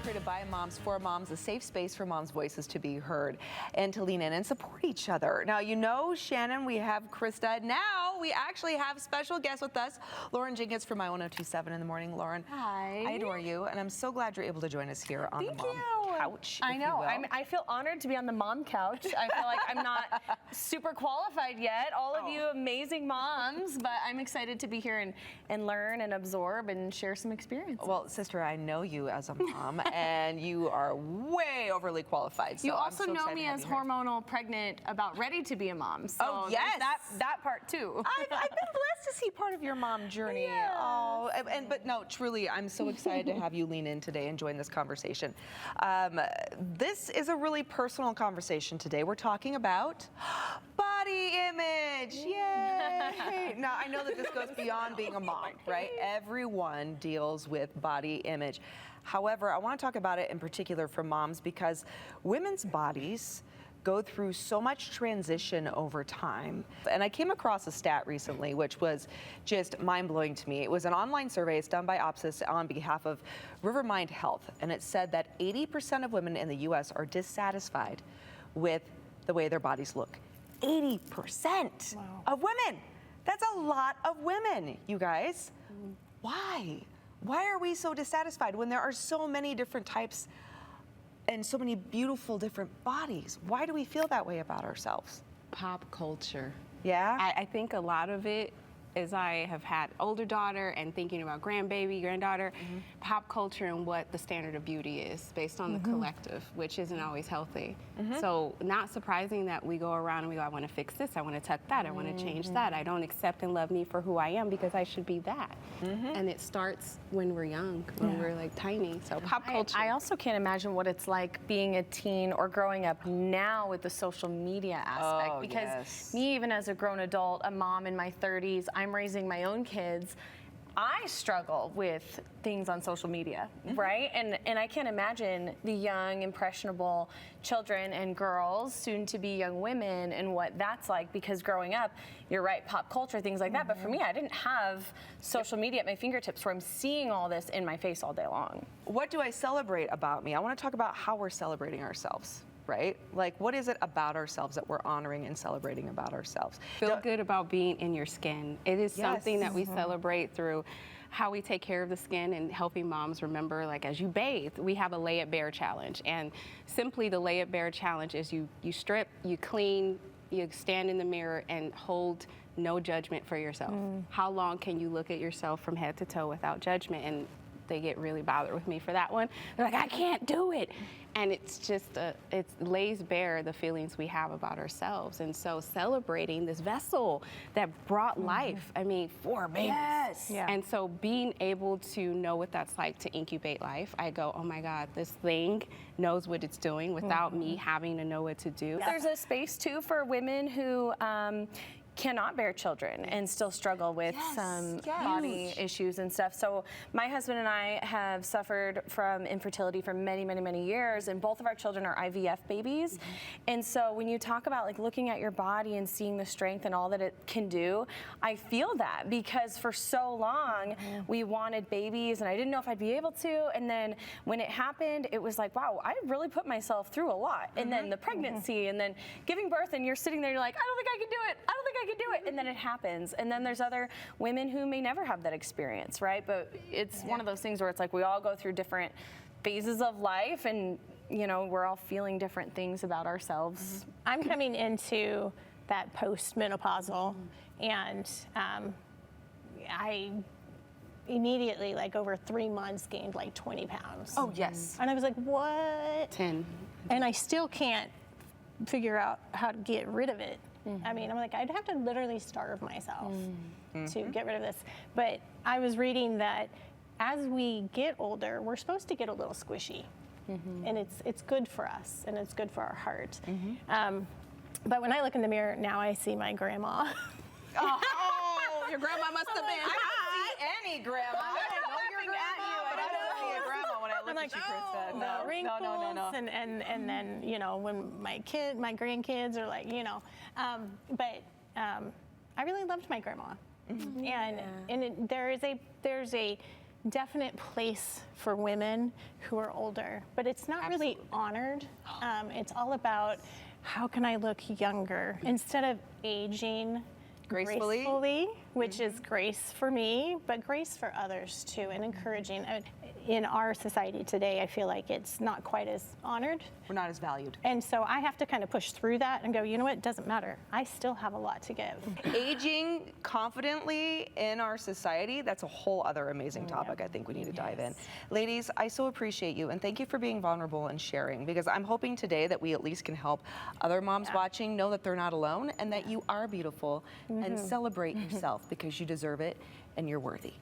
Created by moms for moms, a safe space for moms' voices to be heard and to lean in and support each other. Now, you know, Shannon, we have Krista. Now we actually have special guest with us, Lauren Jenkins from my 1027 in the morning. Lauren, hi. I adore you, and I'm so glad you're able to join us here on the mom couch. I know. I feel honored to be on the mom couch. I feel like I'm not super qualified yet. All of you amazing moms, but I'm excited to be here and learn and absorb and share some experiences. Well, sister, I know you as a mom, and you are way overly qualified. So you also so know me as hormonal pregnant, about ready to be a mom. So yes, that part too. I've been blessed to see part of your mom journey. Yes. Oh, but no, truly, I'm so excited to have you lean in today and join this conversation. This is a really personal conversation today. We're talking about body image. Yay! Now, I know that this goes beyond being a mom, right? Everyone deals with body image. However, I want to talk about it in particular for moms because women's bodies go through so much transition over time. And I came across a stat recently, which was just mind-blowing to me. It was an online survey. It's done by OPSIS on behalf of Rivermind Health. And it said that 80% of women in the U.S. are dissatisfied with the way their bodies look. 80% of women. That's a lot of women, you guys. Why? Why are we so dissatisfied when there are so many different types and so many beautiful different bodies? Why do we feel that way about ourselves? Pop culture. Yeah? I think a lot of it, as I have had older daughter and thinking about grandbaby, granddaughter, pop culture and what the standard of beauty is based on the collective, which isn't always healthy. So not surprising that we go around and we go, I want to fix this, I want to tuck that, I want to change that. I don't accept and love me for who I am because I should be that. And it starts when we're young, when we're like tiny. So pop culture. I also can't imagine what it's like being a teen or growing up now with the social media aspect. Because me, even as a grown adult, a mom in my 30s, I'm raising my own kids. I struggle with things on social media, right? And I can't imagine the young, impressionable children and girls, soon to be young women, and what that's like, because growing up, you're right, pop culture, things like that. But for me, I didn't have social media at my fingertips where I'm seeing all this in my face all day long. What do I celebrate about me? I want to talk about how we're celebrating ourselves. Right? Like, what is it about ourselves that we're honoring and celebrating about ourselves? Feel good about being in your skin. It is something that we celebrate through how we take care of the skin and helping moms remember, like, as you bathe, we have a Lay It Bare challenge. And simply the Lay It Bare challenge is you strip, you clean, you stand in the mirror and hold no judgment for yourself. How long can you look at yourself from head to toe without judgment? And they get really bothered with me for that one. They're like, I can't do it. And it's just, it lays bare the feelings we have about ourselves. And so celebrating this vessel that brought life, I mean, 4 babies. Yes. Yeah. And so being able to know what that's like to incubate life, I go, oh my God, this thing knows what it's doing without me having to know what to do. There's a space too for women who cannot bear children and still struggle with some body issues and stuff. So my husband and I have suffered from infertility for many, many, many years, and both of our children are IVF babies. And so when you talk about like looking at your body and seeing the strength and all that it can do, I feel that because for so long we wanted babies and I didn't know if I'd be able to. And then when it happened, it was like, wow, I really put myself through a lot. And then the pregnancy and then giving birth, and you're sitting there, you're like, I don't think I can do it. I don't think I can do it. And then it happens. And then there's other women who may never have that experience, right? But it's one of those things where it's like we all go through different phases of life, and you know, we're all feeling different things about ourselves. I'm coming into that post-menopausal, and I immediately, like over 3 months, gained like 20 pounds. Oh, yes. And I was like, what? 10. And I still can't figure out how to get rid of it. I mean, I'm like, I'd have to literally starve myself to get rid of this. But I was reading that as we get older, we're supposed to get a little squishy. And it's good for us, and it's good for our heart. But when I look in the mirror, now I see my grandma. Oh, your grandma must have been. I don't see any grandma. I don't know your grandma, but I don't see a grandma when I look I'm like, Krista. the No, wrinkles, no. and then when my grandkids are like, I really loved my grandma, and there's a definite place for women who are older, but it's not really honored. It's all about how can I look younger instead of aging gracefully, which is grace for me, but grace for others too, and encouraging. In our society today, I feel like it's not quite as honored. We're not as valued. And so I have to kind of push through that and go, you know what, it doesn't matter. I still have a lot to give. Aging confidently in our society, that's a whole other amazing topic I think we need to dive in. Ladies, I so appreciate you, and thank you for being vulnerable and sharing, because I'm hoping today that we at least can help other moms watching know that they're not alone and that you are beautiful and celebrate yourself because you deserve it and you're worthy.